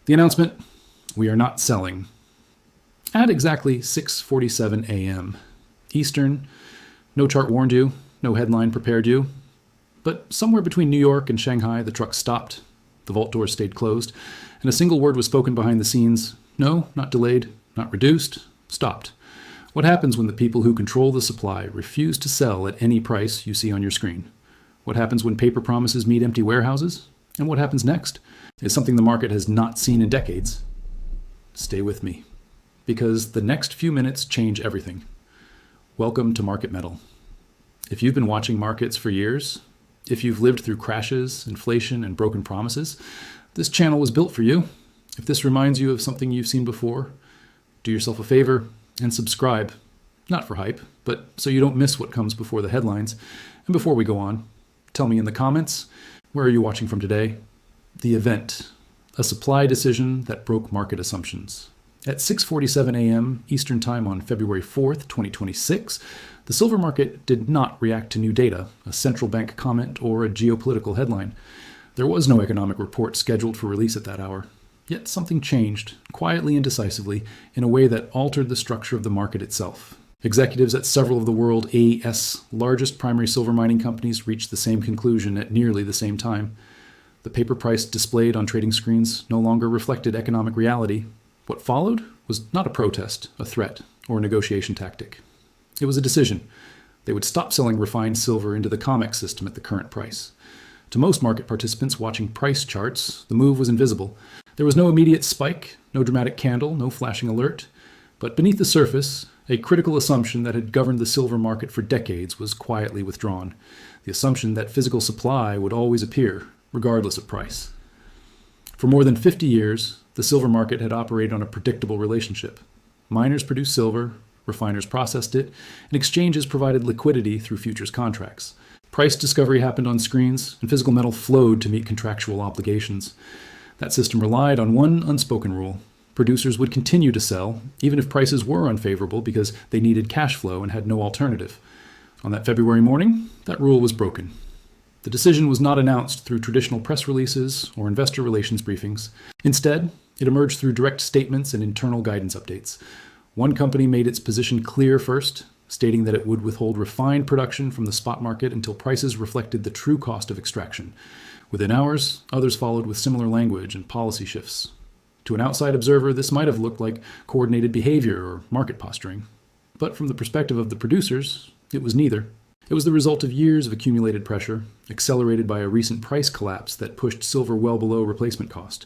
The announcement: we are not selling. At exactly 6:47 a.m. Eastern, no chart warned you, no headline prepared you. But somewhere between New York and Shanghai, the truck stopped, the vault doors stayed closed, and a single word was spoken behind the scenes. No, not delayed, not reduced, stopped. What happens when the people who control the supply refuse to sell at any price you see on your screen? What happens when paper promises meet empty warehouses? And what happens next is something the market has not seen in decades. Stay with me, because the next few minutes change everything. Welcome to Market Metal. If you've been watching markets for years, if you've lived through crashes, inflation, and broken promises, this channel was built for you. If this reminds you of something you've seen before, do yourself a favor and subscribe. Not for hype, but so you don't miss what comes before the headlines. And before we go on, tell me in the comments, where are you watching from today? The event, a supply decision that broke market assumptions. At 6:47 a.m. Eastern Time on February 4th, 2026, the silver market did not react to new data, a central bank comment, or a geopolitical headline. There was no economic report scheduled for release at that hour. Yet something changed, quietly and decisively, in a way that altered the structure of the market itself. Executives at several of the world AS largest primary silver mining companies reached the same conclusion at nearly the same time. The paper price displayed on trading screens no longer reflected economic reality. What followed was not a protest, a threat, or a negotiation tactic. It was a decision. They would stop selling refined silver into the COMEX system at the current price. To most market participants watching price charts, the move was invisible. There was no immediate spike, no dramatic candle, no flashing alert. But beneath the surface, a critical assumption that had governed the silver market for decades was quietly withdrawn. The assumption that physical supply would always appear, regardless of price. For more than 50 years, the silver market had operated on a predictable relationship. Miners produced silver, refiners processed it, and exchanges provided liquidity through futures contracts. Price discovery happened on screens, and physical metal flowed to meet contractual obligations. That system relied on one unspoken rule. Producers would continue to sell, even if prices were unfavorable, because they needed cash flow and had no alternative. On that February morning, that rule was broken. The decision was not announced through traditional press releases or investor relations briefings. Instead, it emerged through direct statements and internal guidance updates. One company made its position clear first, stating that it would withhold refined production from the spot market until prices reflected the true cost of extraction. Within hours, others followed with similar language and policy shifts. To an outside observer, this might have looked like coordinated behavior or market posturing. But from the perspective of the producers, it was neither. It was the result of years of accumulated pressure, accelerated by a recent price collapse that pushed silver well below replacement cost.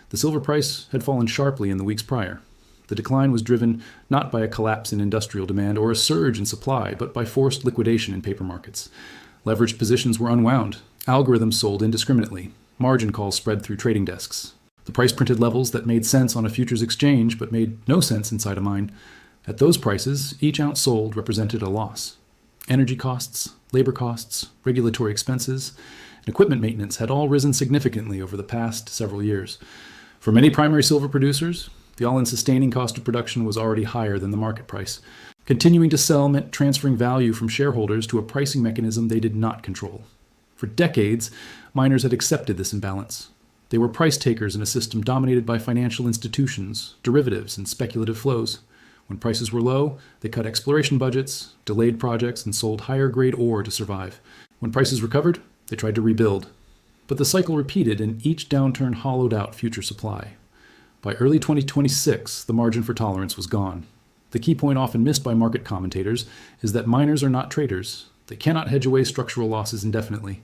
The silver price had fallen sharply in the weeks prior. The decline was driven not by a collapse in industrial demand or a surge in supply, but by forced liquidation in paper markets. Leveraged positions were unwound. Algorithms sold indiscriminately. Margin calls spread through trading desks. The price printed levels that made sense on a futures exchange but made no sense inside a mine. At those prices, each ounce sold represented a loss. Energy costs, labor costs, regulatory expenses, and equipment maintenance had all risen significantly over the past several years. For many primary silver producers, the all-in sustaining cost of production was already higher than the market price. Continuing to sell meant transferring value from shareholders to a pricing mechanism they did not control. For decades, miners had accepted this imbalance. They were price takers in a system dominated by financial institutions, derivatives, and speculative flows. When prices were low, they cut exploration budgets, delayed projects, and sold higher-grade ore to survive. When prices recovered, they tried to rebuild. But the cycle repeated, and each downturn hollowed out future supply. By early 2026, the margin for tolerance was gone. The key point often missed by market commentators is that miners are not traders. They cannot hedge away structural losses indefinitely.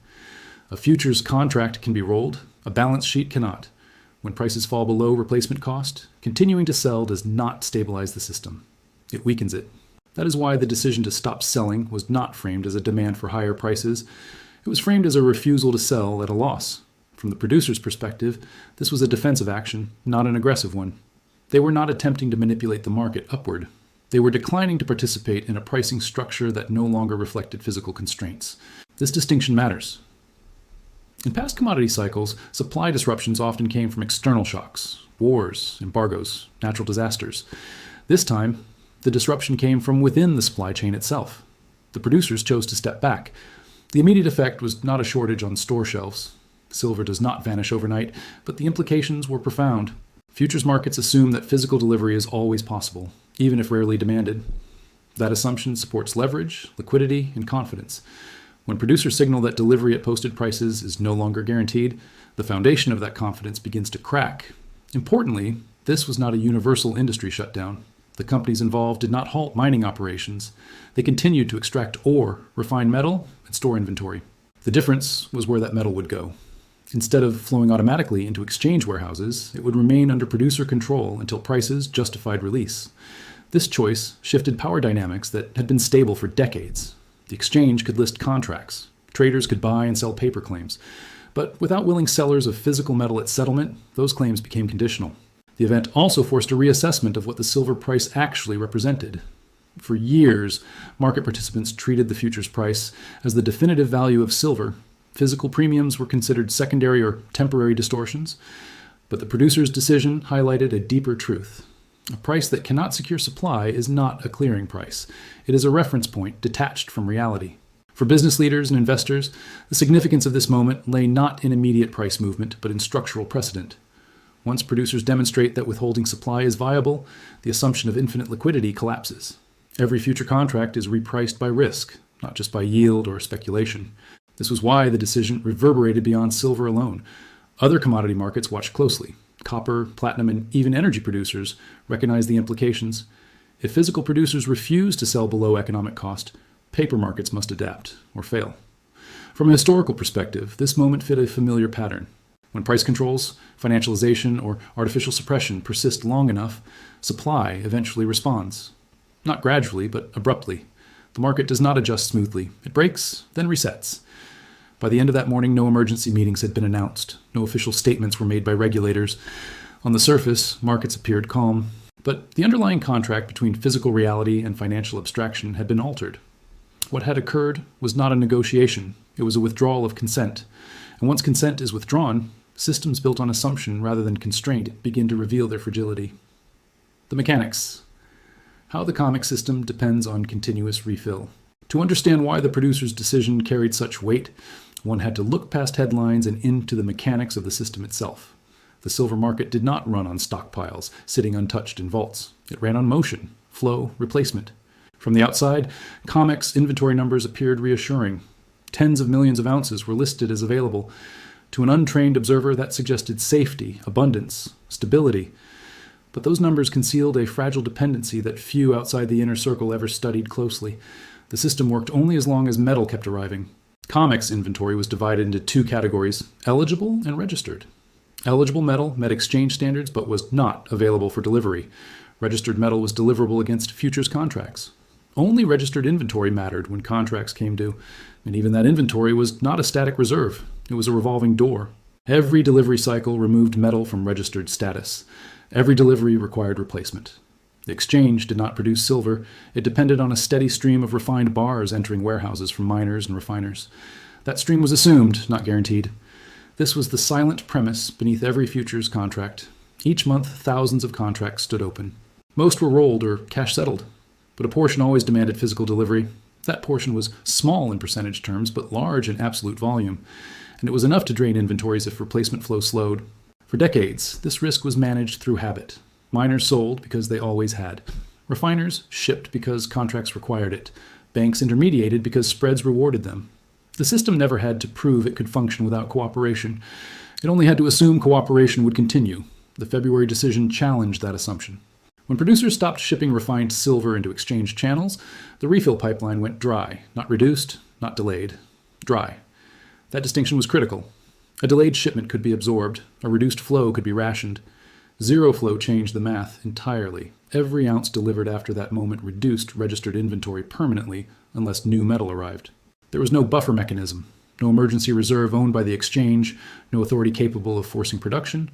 A futures contract can be rolled, a balance sheet cannot. When prices fall below replacement cost, continuing to sell does not stabilize the system. It weakens it. That is why the decision to stop selling was not framed as a demand for higher prices. It was framed as a refusal to sell at a loss. From the producer's perspective, this was a defensive action, not an aggressive one. They were not attempting to manipulate the market upward. They were declining to participate in a pricing structure that no longer reflected physical constraints. This distinction matters. In past commodity cycles, supply disruptions often came from external shocks, wars, embargoes, natural disasters. This time, the disruption came from within the supply chain itself. The producers chose to step back. The immediate effect was not a shortage on store shelves. Silver does not vanish overnight, but the implications were profound. Futures markets assume that physical delivery is always possible, even if rarely demanded. That assumption supports leverage, liquidity, and confidence. When producers signal that delivery at posted prices is no longer guaranteed, the foundation of that confidence begins to crack. Importantly, this was not a universal industry shutdown. The companies involved did not halt mining operations. They continued to extract ore, refine metal, and store inventory. The difference was where that metal would go. Instead of flowing automatically into exchange warehouses, it would remain under producer control until prices justified release. This choice shifted power dynamics that had been stable for decades. The exchange could list contracts. Traders could buy and sell paper claims. But without willing sellers of physical metal at settlement, those claims became conditional. The event also forced a reassessment of what the silver price actually represented. For years, market participants treated the futures price as the definitive value of silver. Physical premiums were considered secondary or temporary distortions. But the producer's decision highlighted a deeper truth. A price that cannot secure supply is not a clearing price. It is a reference point detached from reality. For business leaders and investors, the significance of this moment lay not in immediate price movement, but in structural precedent. Once producers demonstrate that withholding supply is viable, the assumption of infinite liquidity collapses. Every future contract is repriced by risk, not just by yield or speculation. This was why the decision reverberated beyond silver alone. Other commodity markets watched closely. Copper, platinum, and even energy producers recognized the implications. If physical producers refuse to sell below economic cost, paper markets must adapt or fail. From a historical perspective, this moment fit a familiar pattern. When price controls, financialization, or artificial suppression persist long enough, supply eventually responds. Not gradually, but abruptly. The market does not adjust smoothly. It breaks, then resets. By the end of that morning, no emergency meetings had been announced. No official statements were made by regulators. On the surface, markets appeared calm. But the underlying contract between physical reality and financial abstraction had been altered. What had occurred was not a negotiation. It was a withdrawal of consent. And once consent is withdrawn, systems built on assumption rather than constraint begin to reveal their fragility. The mechanics. How the COMEX system depends on continuous refill. To understand why the producer's decision carried such weight, one had to look past headlines and into the mechanics of the system itself. The silver market did not run on stockpiles, sitting untouched in vaults. It ran on motion, flow, replacement. From the outside, COMEX inventory numbers appeared reassuring. Tens of millions of ounces were listed as available. To an untrained observer, that suggested safety, abundance, stability. But those numbers concealed a fragile dependency that few outside the inner circle ever studied closely. The system worked only as long as metal kept arriving. COMEX inventory was divided into two categories, eligible and registered. Eligible metal met exchange standards but was not available for delivery. Registered metal was deliverable against futures contracts. Only registered inventory mattered when contracts came due, and even that inventory was not a static reserve. It was a revolving door. Every delivery cycle removed metal from registered status. Every delivery required replacement. The exchange did not produce silver. It depended on a steady stream of refined bars entering warehouses from miners and refiners. That stream was assumed, not guaranteed. This was the silent premise beneath every futures contract. Each month, thousands of contracts stood open. Most were rolled or cash settled, but a portion always demanded physical delivery. That portion was small in percentage terms, but large in absolute volume, and it was enough to drain inventories if replacement flow slowed. For decades, this risk was managed through habit. Miners sold because they always had. Refiners shipped because contracts required it. Banks intermediated because spreads rewarded them. The system never had to prove it could function without cooperation. It only had to assume cooperation would continue. The February decision challenged that assumption. When producers stopped shipping refined silver into exchange channels, the refill pipeline went dry, not reduced, not delayed. Dry. That distinction was critical. A delayed shipment could be absorbed. A reduced flow could be rationed. Zero flow changed the math entirely. Every ounce delivered after that moment reduced registered inventory permanently unless new metal arrived. There was no buffer mechanism, no emergency reserve owned by the exchange, no authority capable of forcing production.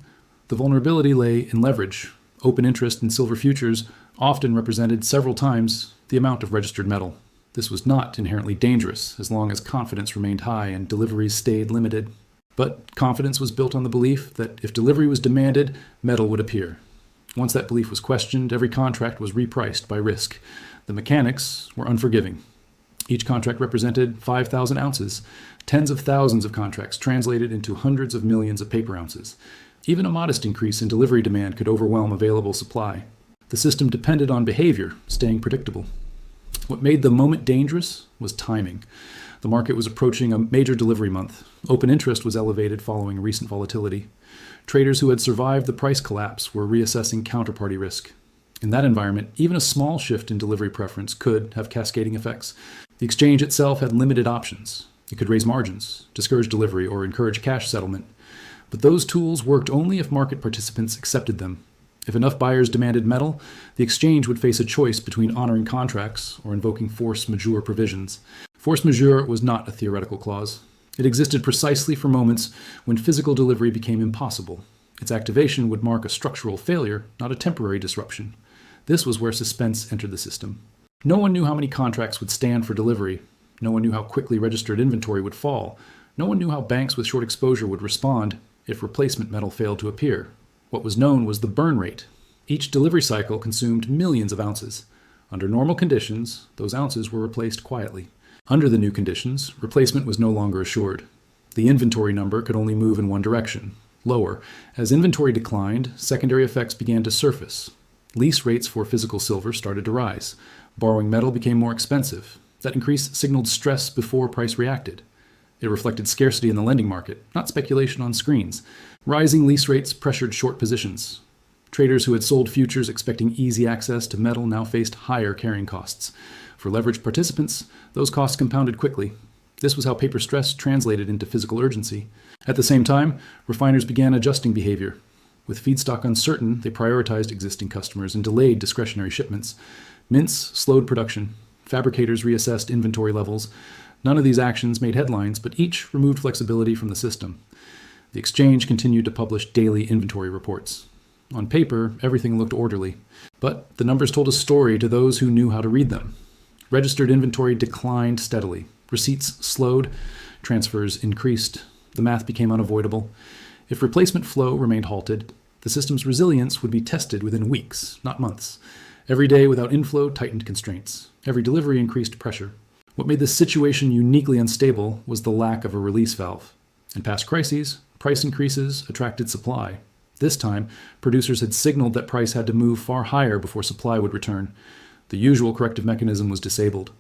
The vulnerability lay in leverage. Open interest in silver futures often represented several times the amount of registered metal. This was not inherently dangerous as long as confidence remained high and deliveries stayed limited. But confidence was built on the belief that if delivery was demanded, metal would appear. Once that belief was questioned, every contract was repriced by risk. The mechanics were unforgiving. Each contract represented 5,000 ounces, tens of thousands of contracts translated into hundreds of millions of paper ounces. Even a modest increase in delivery demand could overwhelm available supply. The system depended on behavior, staying predictable. What made the moment dangerous was timing. The market was approaching a major delivery month. Open interest was elevated following recent volatility. Traders who had survived the price collapse were reassessing counterparty risk. In that environment, even a small shift in delivery preference could have cascading effects. The exchange itself had limited options. It could raise margins, discourage delivery, or encourage cash settlement. But those tools worked only if market participants accepted them. If enough buyers demanded metal, the exchange would face a choice between honoring contracts or invoking force majeure provisions. Force majeure was not a theoretical clause. It existed precisely for moments when physical delivery became impossible. Its activation would mark a structural failure, not a temporary disruption. This was where suspense entered the system. No one knew how many contracts would stand for delivery. No one knew how quickly registered inventory would fall. No one knew how banks with short exposure would respond if replacement metal failed to appear. What was known was the burn rate. Each delivery cycle consumed millions of ounces. Under normal conditions, those ounces were replaced quietly. Under the new conditions, replacement was no longer assured. The inventory number could only move in one direction, lower. As inventory declined, secondary effects began to surface. Lease rates for physical silver started to rise. Borrowing metal became more expensive. That increase signaled stress before price reacted. It reflected scarcity in the lending market, not speculation on screens. Rising lease rates pressured short positions. Traders who had sold futures expecting easy access to metal now faced higher carrying costs. For leveraged participants, those costs compounded quickly. This was how paper stress translated into physical urgency. At the same time, refiners began adjusting behavior. With feedstock uncertain, they prioritized existing customers and delayed discretionary shipments. Mints slowed production. Fabricators reassessed inventory levels. None of these actions made headlines, but each removed flexibility from the system. The exchange continued to publish daily inventory reports. On paper, everything looked orderly, but the numbers told a story to those who knew how to read them. Registered inventory declined steadily. Receipts slowed. Transfers increased. The math became unavoidable. If replacement flow remained halted, the system's resilience would be tested within weeks, not months. Every day without inflow tightened constraints. Every delivery increased pressure. What made this situation uniquely unstable was the lack of a release valve. In past crises, price increases attracted supply. This time, producers had signaled that price had to move far higher before supply would return. The usual corrective mechanism was disabled.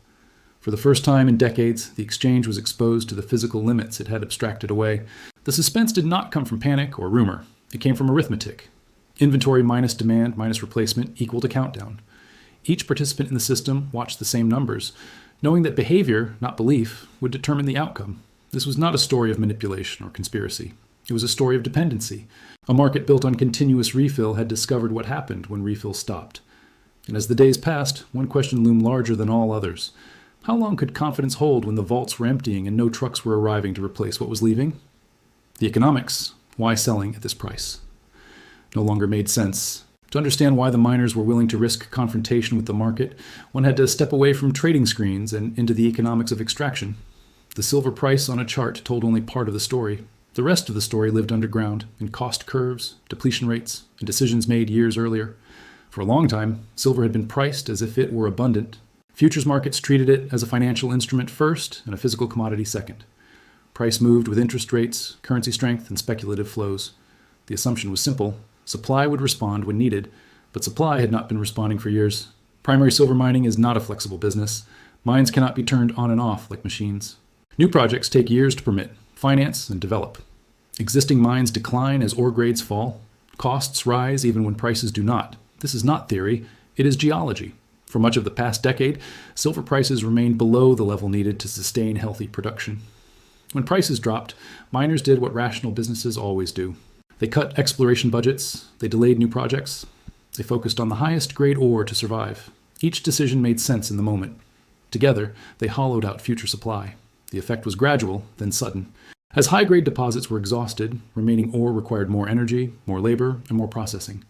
For the first time in decades, the exchange was exposed to the physical limits it had abstracted away. The suspense did not come from panic or rumor. It came from arithmetic. Inventory minus demand minus replacement equaled a countdown. Each participant in the system watched the same numbers, knowing that behavior, not belief, would determine the outcome. This was not a story of manipulation or conspiracy. It was a story of dependency. A market built on continuous refill had discovered what happened when refill stopped. And as the days passed, one question loomed larger than all others. How long could confidence hold when the vaults were emptying and no trucks were arriving to replace what was leaving? The economics, why selling at this price, no longer made sense. To understand why the miners were willing to risk confrontation with the market, one had to step away from trading screens and into the economics of extraction. The silver price on a chart told only part of the story. The rest of the story lived underground, in cost curves, depletion rates, and decisions made years earlier. For a long time, silver had been priced as if it were abundant. Futures markets treated it as a financial instrument first and a physical commodity second. Price moved with interest rates, currency strength, and speculative flows. The assumption was simple. Supply would respond when needed, but supply had not been responding for years. Primary silver mining is not a flexible business. Mines cannot be turned on and off like machines. New projects take years to permit, finance, and develop. Existing mines decline as ore grades fall. Costs rise even when prices do not. This is not theory, it is geology. For much of the past decade, silver prices remained below the level needed to sustain healthy production. When prices dropped, miners did what rational businesses always do. They cut exploration budgets, they delayed new projects, they focused on the highest grade ore to survive. Each decision made sense in the moment. Together, they hollowed out future supply. The effect was gradual, then sudden. As high-grade deposits were exhausted, remaining ore required more energy, more labor, and more processing.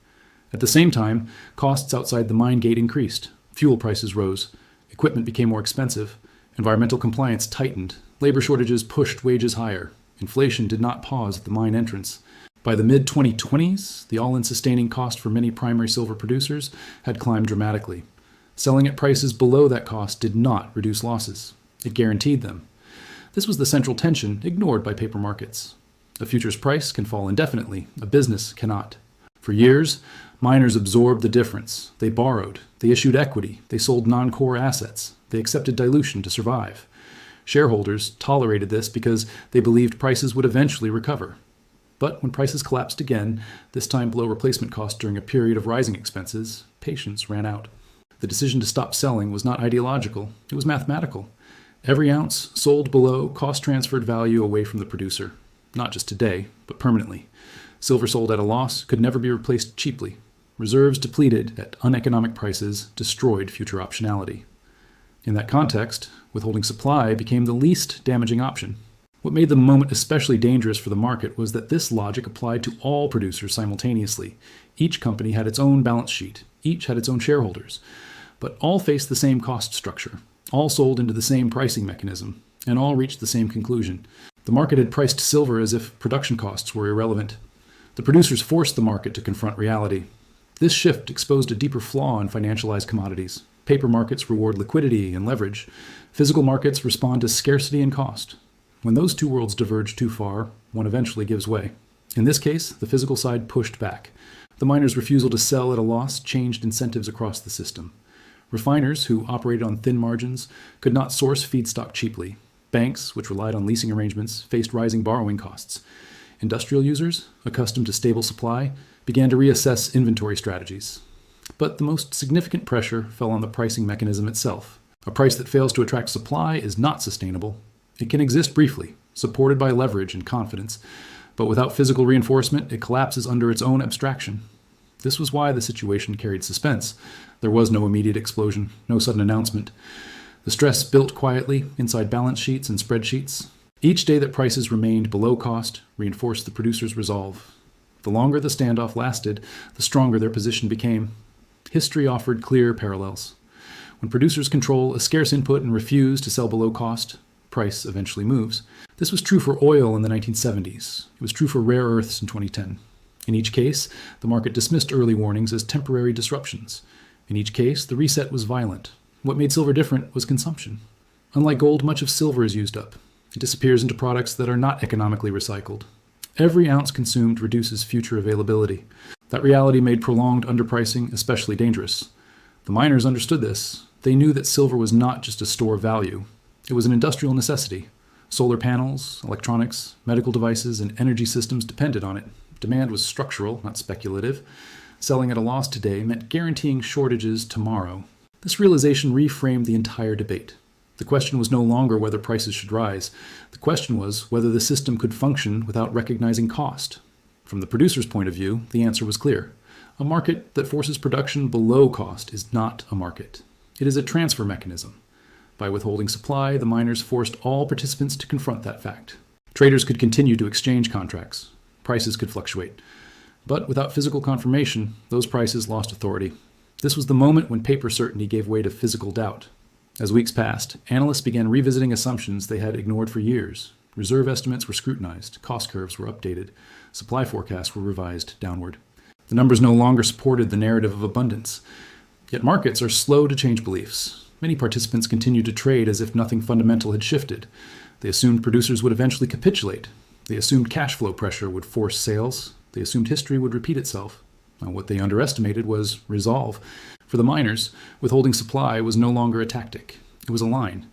At the same time, costs outside the mine gate increased. Fuel prices rose. Equipment became more expensive. Environmental compliance tightened. Labor shortages pushed wages higher. Inflation did not pause at the mine entrance. By the mid-2020s, the all-in sustaining cost for many primary silver producers had climbed dramatically. Selling at prices below that cost did not reduce losses. It guaranteed them. This was the central tension ignored by paper markets. A futures price can fall indefinitely. A business cannot. For years, miners absorbed the difference. They borrowed. They issued equity. They sold non-core assets. They accepted dilution to survive. Shareholders tolerated this because they believed prices would eventually recover. But when prices collapsed again, this time below replacement cost during a period of rising expenses, patience ran out. The decision to stop selling was not ideological. It was mathematical. Every ounce sold below cost transferred value away from the producer. Not just today, but permanently. Silver sold at a loss could never be replaced cheaply. Reserves depleted at uneconomic prices destroyed future optionality. In that context, withholding supply became the least damaging option. What made the moment especially dangerous for the market was that this logic applied to all producers simultaneously. Each company had its own balance sheet. Each had its own shareholders. But all faced the same cost structure. All sold into the same pricing mechanism. And all reached the same conclusion. The market had priced silver as if production costs were irrelevant. The producers forced the market to confront reality. This shift exposed a deeper flaw in financialized commodities. Paper markets reward liquidity and leverage. Physical markets respond to scarcity and cost. When those two worlds diverge too far, one eventually gives way. In this case, the physical side pushed back. The miners' refusal to sell at a loss changed incentives across the system. Refiners, who operated on thin margins, could not source feedstock cheaply. Banks, which relied on leasing arrangements, faced rising borrowing costs. Industrial users, accustomed to stable supply, began to reassess inventory strategies. But the most significant pressure fell on the pricing mechanism itself. A price that fails to attract supply is not sustainable. It can exist briefly, supported by leverage and confidence, but without physical reinforcement, it collapses under its own abstraction. This was why the situation carried suspense. There was no immediate explosion, no sudden announcement. The stress built quietly inside balance sheets and spreadsheets. Each day that prices remained below cost reinforced the producer's resolve. The longer the standoff lasted, the stronger their position became. History offered clear parallels. When producers control a scarce input and refuse to sell below cost, price eventually moves. This was true for oil in the 1970s. It was true for rare earths in 2010. In each case, the market dismissed early warnings as temporary disruptions. In each case, the reset was violent. What made silver different was consumption. Unlike gold, much of silver is used up. It disappears into products that are not economically recycled. Every ounce consumed reduces future availability. That reality made prolonged underpricing especially dangerous. The miners understood this. They knew that silver was not just a store of value. It was an industrial necessity. Solar panels, electronics, medical devices, and energy systems depended on it. Demand was structural, not speculative. Selling at a loss today meant guaranteeing shortages tomorrow. This realization reframed the entire debate. The question was no longer whether prices should rise. The question was whether the system could function without recognizing cost. From the producer's point of view, the answer was clear. A market that forces production below cost is not a market. It is a transfer mechanism. By withholding supply, the miners forced all participants to confront that fact. Traders could continue to exchange contracts. Prices could fluctuate. But without physical confirmation, those prices lost authority. This was the moment when paper certainty gave way to physical doubt. As weeks passed, analysts began revisiting assumptions they had ignored for years. Reserve estimates were scrutinized, cost curves were updated, supply forecasts were revised downward. The numbers no longer supported the narrative of abundance. Yet markets are slow to change beliefs. Many participants continued to trade as if nothing fundamental had shifted. They assumed producers would eventually capitulate. They assumed cash flow pressure would force sales. They assumed history would repeat itself. Now, what they underestimated was resolve. For the miners, withholding supply was no longer a tactic. It was a line.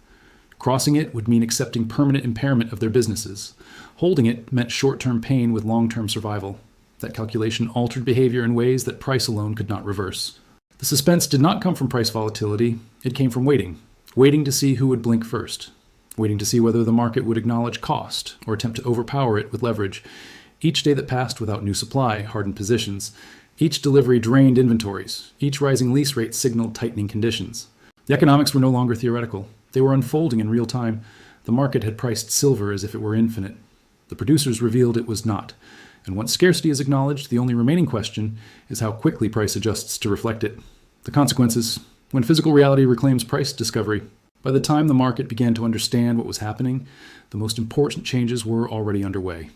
Crossing it would mean accepting permanent impairment of their businesses. Holding it meant short-term pain with long-term survival. That calculation altered behavior in ways that price alone could not reverse. The suspense did not come from price volatility. It came from waiting. Waiting to see who would blink first. Waiting to see whether the market would acknowledge cost or attempt to overpower it with leverage. Each day that passed without new supply hardened positions. Each delivery drained inventories. Each rising lease rate signaled tightening conditions. The economics were no longer theoretical. They were unfolding in real time. The market had priced silver as if it were infinite. The producers revealed it was not. And once scarcity is acknowledged, the only remaining question is how quickly price adjusts to reflect it. The consequences: when physical reality reclaims price discovery. By the time the market began to understand what was happening, the most important changes were already underway.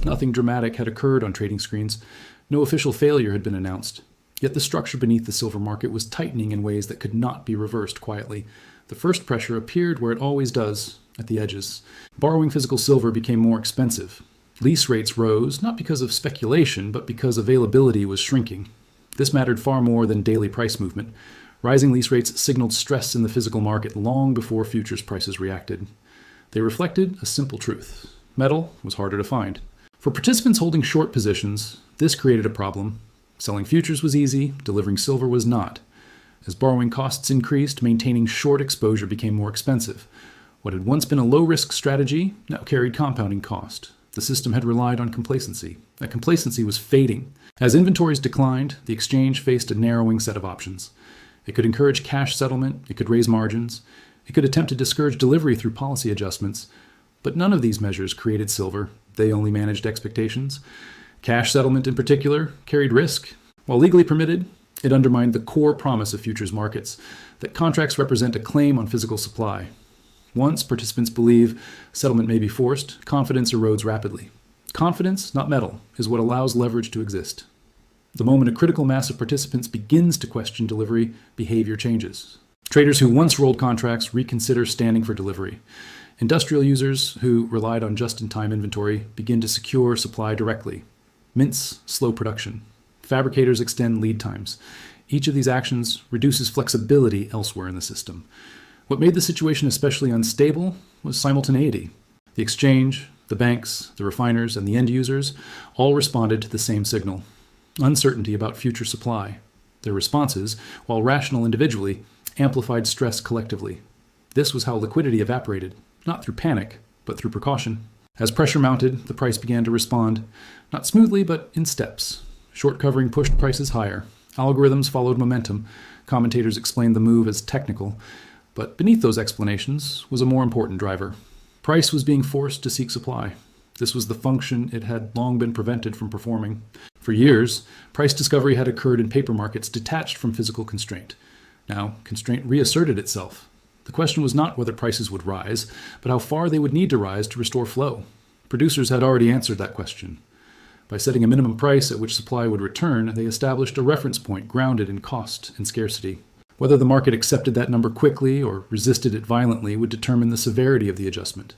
Nothing dramatic had occurred on trading screens. No official failure had been announced. Yet the structure beneath the silver market was tightening in ways that could not be reversed quietly. The first pressure appeared where it always does, at the edges. Borrowing physical silver became more expensive. Lease rates rose not because of speculation, but because availability was shrinking. This mattered far more than daily price movement. Rising lease rates signaled stress in the physical market long before futures prices reacted. They reflected a simple truth. Metal was harder to find. For participants holding short positions, this created a problem. Selling futures was easy, delivering silver was not. As borrowing costs increased, maintaining short exposure became more expensive. What had once been a low-risk strategy now carried compounding cost. The system had relied on complacency. That complacency was fading. As inventories declined, the exchange faced a narrowing set of options. It could encourage cash settlement, it could raise margins, it could attempt to discourage delivery through policy adjustments, but none of these measures created silver. They only managed expectations. Cash settlement in particular carried risk. While legally permitted, it undermined the core promise of futures markets, that contracts represent a claim on physical supply. Once participants believe settlement may be forced, confidence erodes rapidly. Confidence, not metal, is what allows leverage to exist. The moment a critical mass of participants begins to question delivery, behavior changes. Traders who once rolled contracts reconsider standing for delivery. Industrial users who relied on just-in-time inventory begin to secure supply directly. Mints slow production. Fabricators extend lead times. Each of these actions reduces flexibility elsewhere in the system. What made the situation especially unstable was simultaneity. The exchange, the banks, the refiners, and the end users all responded to the same signal: uncertainty about future supply. Their responses, while rational individually, amplified stress collectively. This was how liquidity evaporated, not through panic, but through precaution. As pressure mounted, the price began to respond, not smoothly, but in steps. Short covering pushed prices higher. Algorithms followed momentum. Commentators explained the move as technical. But beneath those explanations was a more important driver. Price was being forced to seek supply. This was the function it had long been prevented from performing. For years, price discovery had occurred in paper markets detached from physical constraint. Now, constraint reasserted itself. The question was not whether prices would rise, but how far they would need to rise to restore flow. Producers had already answered that question. By setting a minimum price at which supply would return, they established a reference point grounded in cost and scarcity. Whether the market accepted that number quickly or resisted it violently would determine the severity of the adjustment.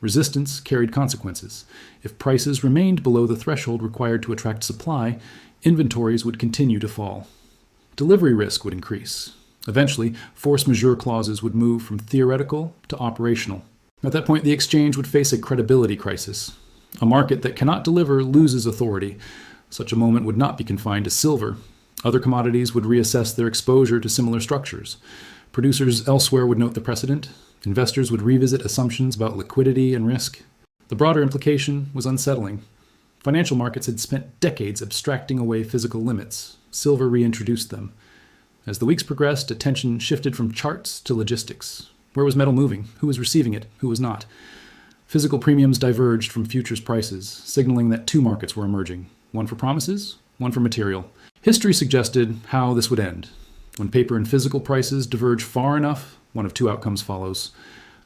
Resistance carried consequences. If prices remained below the threshold required to attract supply, inventories would continue to fall. Delivery risk would increase. Eventually, force majeure clauses would move from theoretical to operational. At that point, the exchange would face a credibility crisis. A market that cannot deliver loses authority. Such a moment would not be confined to silver. Other commodities would reassess their exposure to similar structures. Producers elsewhere would note the precedent. Investors would revisit assumptions about liquidity and risk. The broader implication was unsettling. Financial markets had spent decades abstracting away physical limits. Silver reintroduced them. As the weeks progressed, attention shifted from charts to logistics. Where was metal moving? Who was receiving it? Who was not? Physical premiums diverged from futures prices, signaling that two markets were emerging, one for promises, one for material. History suggested how this would end. When paper and physical prices diverge far enough, one of two outcomes follows.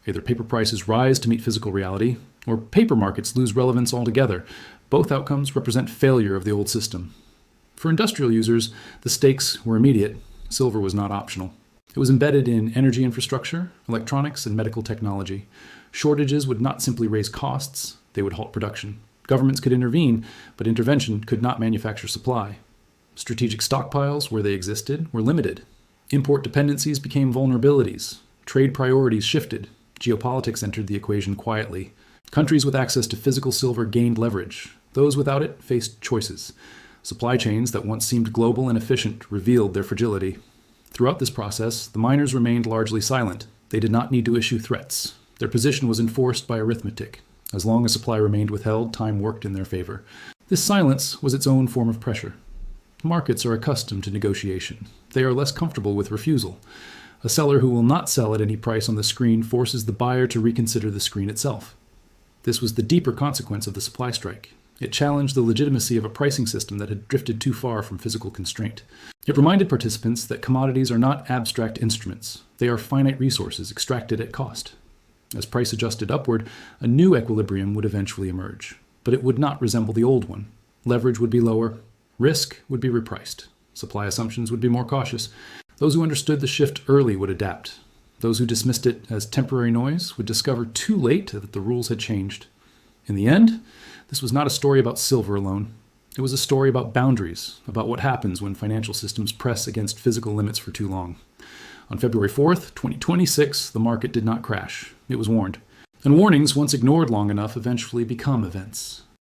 Either paper prices rise to meet physical reality, or paper markets lose relevance altogether. Both outcomes represent failure of the old system. For industrial users, the stakes were immediate. Silver was not optional. It was embedded in energy infrastructure, electronics, and medical technology. Shortages would not simply raise costs, they would halt production. Governments could intervene, but intervention could not manufacture supply. Strategic stockpiles, where they existed, were limited. Import dependencies became vulnerabilities. Trade priorities shifted. Geopolitics entered the equation quietly. Countries with access to physical silver gained leverage. Those without it faced choices. Supply chains that once seemed global and efficient revealed their fragility. Throughout this process, the miners remained largely silent. They did not need to issue threats. Their position was enforced by arithmetic. As long as supply remained withheld, time worked in their favor. This silence was its own form of pressure. Markets are accustomed to negotiation. They are less comfortable with refusal. A seller who will not sell at any price on the screen forces the buyer to reconsider the screen itself. This was the deeper consequence of the supply strike. It challenged the legitimacy of a pricing system that had drifted too far from physical constraint. It reminded participants that commodities are not abstract instruments. They are finite resources extracted at cost. As price adjusted upward, a new equilibrium would eventually emerge, but it would not resemble the old one. Leverage would be lower. Risk would be repriced. Supply assumptions would be more cautious. Those who understood the shift early would adapt. Those who dismissed it as temporary noise would discover too late that the rules had changed. In the end, This was not a story about silver alone. It was a story about boundaries, about what happens when financial systems press against physical limits for too long. On February 4th, 2026, the market did not crash. It was warned. And warnings, once ignored long enough, eventually become events.